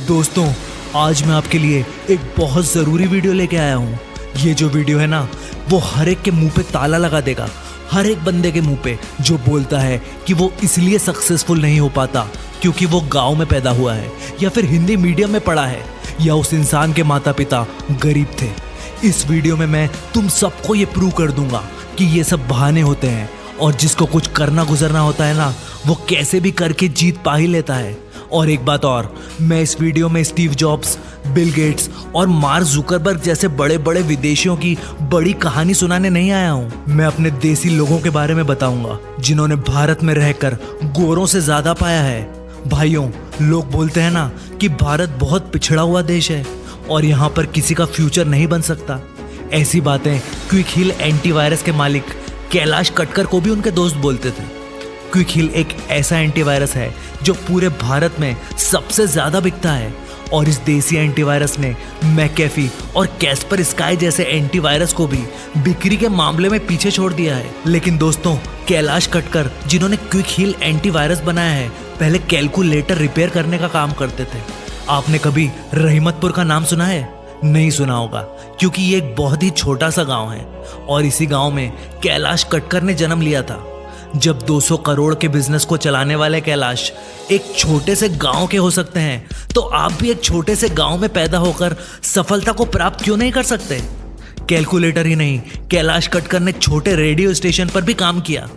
दोस्तों, आज मैं आपके लिए एक बहुत ज़रूरी वीडियो लेके आया हूँ। ये जो वीडियो है ना, वो हर एक के मुंह पे ताला लगा देगा। हर एक बंदे के मुंह पे जो बोलता है कि वो इसलिए सक्सेसफुल नहीं हो पाता क्योंकि वो गांव में पैदा हुआ है, या फिर हिंदी मीडियम में पढ़ा है, या उस इंसान के माता पिता गरीब थे। इस वीडियो में मैं तुम सबको ये प्रूव कर दूंगा कि ये सब बहाने होते हैं, और जिसको कुछ करना गुजरना होता है ना, वो कैसे भी करके जीत पा ही लेता है। और एक बात और, मैं इस वीडियो में स्टीव जॉब्स, बिल गेट्स और मार्क जुकरबर्ग जैसे बड़े बड़े विदेशियों की बड़ी कहानी सुनाने नहीं आया हूँ। मैं अपने देसी लोगों के बारे में बताऊंगा जिन्होंने भारत में रहकर गोरों से ज्यादा पाया है। भाइयों, लोग बोलते हैं ना कि भारत बहुत पिछड़ा हुआ देश है और यहाँ पर किसी का फ्यूचर नहीं बन सकता। ऐसी बातें क्विक हील एंटीवायरस के मालिक कैलाश कटकर को भी उनके दोस्त बोलते थे। क्विक हील एक ऐसा एंटीवायरस है जो पूरे भारत में सबसे ज्यादा बिकता है, और इस देसी एंटीवायरस ने मैकेफी और कैस्पर स्काई जैसे एंटीवायरस को भी बिक्री के मामले में पीछे छोड़ दिया है। लेकिन दोस्तों, कैलाश कटकर जिन्होंने क्विक हील एंटीवायरस बनाया है, पहले कैलकुलेटर रिपेयर करने का काम करते थे। आपने कभी रहीमतपुर का नाम सुना है? नहीं सुना होगा, क्योंकि ये एक बहुत ही छोटा सा गांव है, और इसी गांव में कैलाश कटकर ने जन्म लिया था। जब 200 करोड़ के बिजनेस को चलाने वाले कैलाश एक छोटे से गांव के हो सकते हैं, तो आप भी एक छोटे से गांव में पैदा होकर सफलता को प्राप्त क्यों नहीं कर सकते? कैलकुलेटर ही नहीं, कैलाश कटकर ने छोटे रेडियो स्टेशन पर भी काम किया।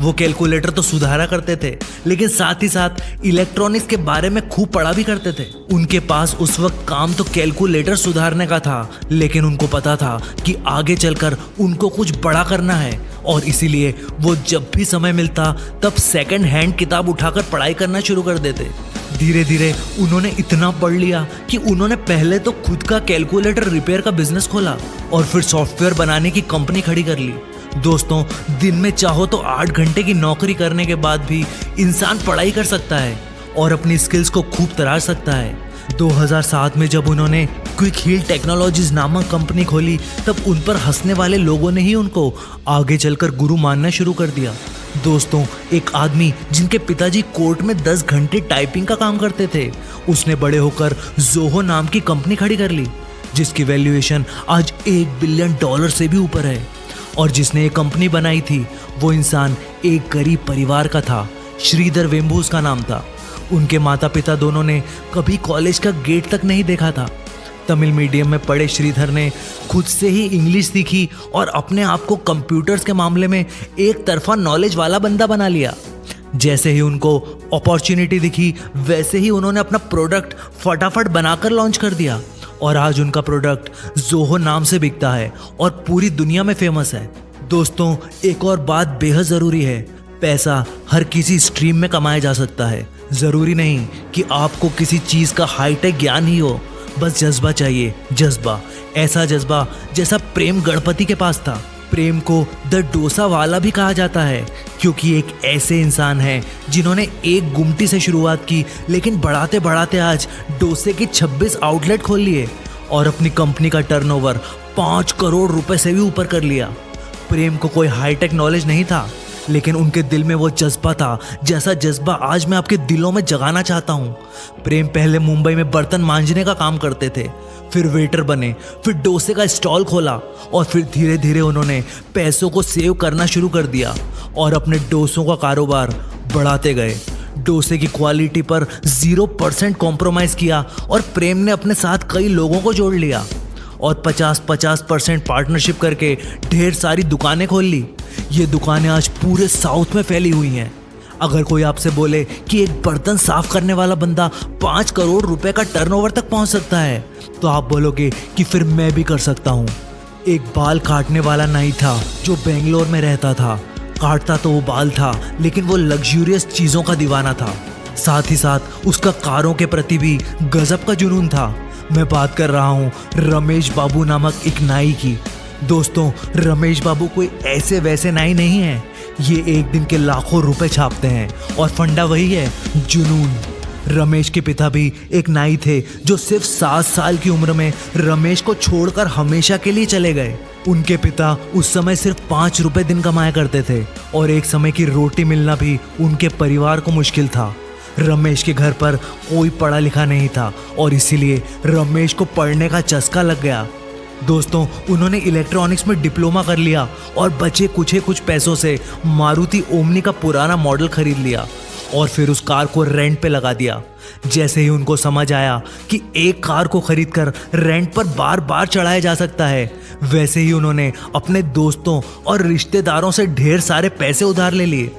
वो कैलकुलेटर तो सुधारा करते थे, लेकिन साथ ही साथ इलेक्ट्रॉनिक्स के बारे में खूब पढ़ा भी करते थे। उनके पास उस वक्त काम तो कैलकुलेटर सुधारने का था, लेकिन उनको पता था कि आगे चलकर उनको कुछ बड़ा करना है, और इसीलिए वो जब भी समय मिलता तब सेकंड हैंड किताब उठाकर पढ़ाई करना शुरू कर देते। धीरे धीरे उन्होंने इतना पढ़ लिया कि उन्होंने पहले तो खुद का कैलकुलेटर रिपेयर का बिजनेस खोला और फिर सॉफ्टवेयर बनाने की कंपनी खड़ी कर ली। दोस्तों, दिन में चाहो तो 8 घंटे की नौकरी करने के बाद भी इंसान पढ़ाई कर सकता है और अपनी स्किल्स को खूब तराश सकता है। 2007 में जब उन्होंने क्विक हील टेक्नोलॉजीज नामक कंपनी खोली, तब उन पर हंसने वाले लोगों ने ही उनको आगे चलकर गुरु मानना शुरू कर दिया। दोस्तों, एक आदमी जिनके पिताजी कोर्ट में 10 घंटे टाइपिंग का काम करते थे, उसने बड़े होकर जोहो नाम की कंपनी खड़ी कर ली, जिसकी वैल्यूएशन आज $1 बिलियन से भी ऊपर है। और जिसने ये कंपनी बनाई थी, वो इंसान एक गरीब परिवार का था। श्रीधर वेम्बू उसका नाम था। उनके माता पिता दोनों ने कभी कॉलेज का गेट तक नहीं देखा था। तमिल मीडियम में पढ़े श्रीधर ने खुद से ही इंग्लिश सीखी और अपने आप को कंप्यूटर्स के मामले में एक तरफा नॉलेज वाला बंदा बना लिया। जैसे ही उनको अपॉर्चुनिटी दिखी, वैसे ही उन्होंने अपना प्रोडक्ट फटाफट बनाकर लॉन्च कर दिया, और आज उनका प्रोडक्ट जोहो नाम से बिकता है और पूरी दुनिया में फेमस है। दोस्तों, एक और बात बेहद ज़रूरी है, पैसा हर किसी स्ट्रीम में कमाया जा सकता है। ज़रूरी नहीं कि आपको किसी चीज़ का हाईटेक ज्ञान ही हो, बस जज्बा चाहिए। जज्बा, ऐसा जज्बा जैसा प्रेम गणपति के पास था। प्रेम को द डोसा वाला भी कहा जाता है, क्योंकि एक ऐसे इंसान है जिन्होंने एक गुमटी से शुरुआत की, लेकिन बढ़ाते बढ़ाते आज डोसे के 26 आउटलेट खोल लिए और अपनी कंपनी का टर्नओवर 5 करोड़ रुपए से भी ऊपर कर लिया। प्रेम को कोई हाईटेक नॉलेज नहीं था, लेकिन उनके दिल में वो जज्बा था, जैसा जज्बा आज मैं आपके दिलों में जगाना चाहता हूँ। प्रेम पहले मुंबई में बर्तन मांजने का काम करते थे, फिर वेटर बने, फिर डोसे का स्टॉल खोला, और फिर धीरे धीरे उन्होंने पैसों को सेव करना शुरू कर दिया और अपने डोसों का कारोबार बढ़ाते गए। डोसे की क्वालिटी पर 0% कॉम्प्रोमाइज़ किया, और प्रेम ने अपने साथ कई लोगों को जोड़ लिया और 50-50% पार्टनरशिप करके ढेर सारी दुकानें खोल ली। ये दुकानें आज पूरे साउथ में फैली हुई हैं। अगर कोई आपसे बोले कि एक बर्तन साफ करने वाला बंदा 5 करोड़ रुपए का टर्नओवर तक पहुंच सकता है, तो आप बोलोगे कि फिर मैं भी कर सकता हूं। एक बाल काटने वाला नाई था जो बेंगलोर में रहता था। काटता तो वो बाल था, लेकिन वो लग्जूरियस चीज़ों का दीवाना था। साथ ही साथ उसका कारों के प्रति भी गजब का जुनून था। मैं बात कर रहा हूँ रमेश बाबू नामक एक नाई की। दोस्तों, रमेश बाबू कोई ऐसे वैसे नाई नहीं है। ये एक दिन के लाखों रुपए छापते हैं, और फंडा वही है, जुनून। रमेश के पिता भी एक नाई थे जो सिर्फ 7 साल की उम्र में रमेश को छोड़कर हमेशा के लिए चले गए। उनके पिता उस समय सिर्फ 5 रुपए दिन कमाया करते थे, और एक समय की रोटी मिलना भी उनके परिवार को मुश्किल था। रमेश के घर पर कोई पढ़ा लिखा नहीं था और इसीलिए रमेश को पढ़ने का चस्का लग गया। दोस्तों, उन्होंने इलेक्ट्रॉनिक्स में डिप्लोमा कर लिया और बचे कुछ पैसों से मारुति ओमनी का पुराना मॉडल खरीद लिया और फिर उस कार को रेंट पे लगा दिया। जैसे ही उनको समझ आया कि एक कार को खरीदकर रेंट पर बार बार चढ़ाया जा सकता है, वैसे ही उन्होंने अपने दोस्तों और रिश्तेदारों से ढेर सारे पैसे उधार ले लिए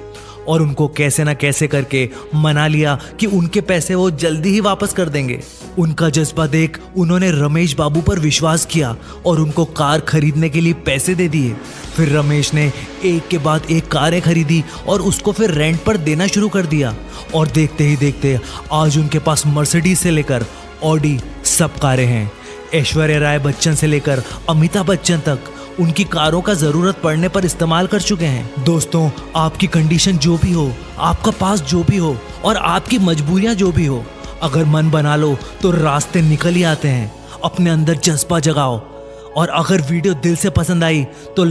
और उनको कैसे ना कैसे करके मना लिया कि उनके पैसे वो जल्दी ही वापस कर देंगे। उनका जज्बा देख उन्होंने रमेश बाबू पर विश्वास किया और उनको कार खरीदने के लिए पैसे दे दिए। फिर रमेश ने एक के बाद एक कारें खरीदी और उसको फिर रेंट पर देना शुरू कर दिया और देखते ही देखते आज उनके पास मर्सिडीज से लेकर ऑडी सब कारें हैं। ऐश्वर्या राय बच्चन से लेकर अमिताभ बच्चन तक उनकी कारों का जरूरत पड़ने पर इस्तेमाल कर चुके हैं। दोस्तों, आपकी कंडीशन जो भी हो, आपका पास जो भी हो और आपकी मजबूरियां जो भी हो, अगर मन बना लो तो रास्ते निकल ही आते हैं। अपने अंदर जज्बा जगाओ और अगर वीडियो दिल से पसंद आई तो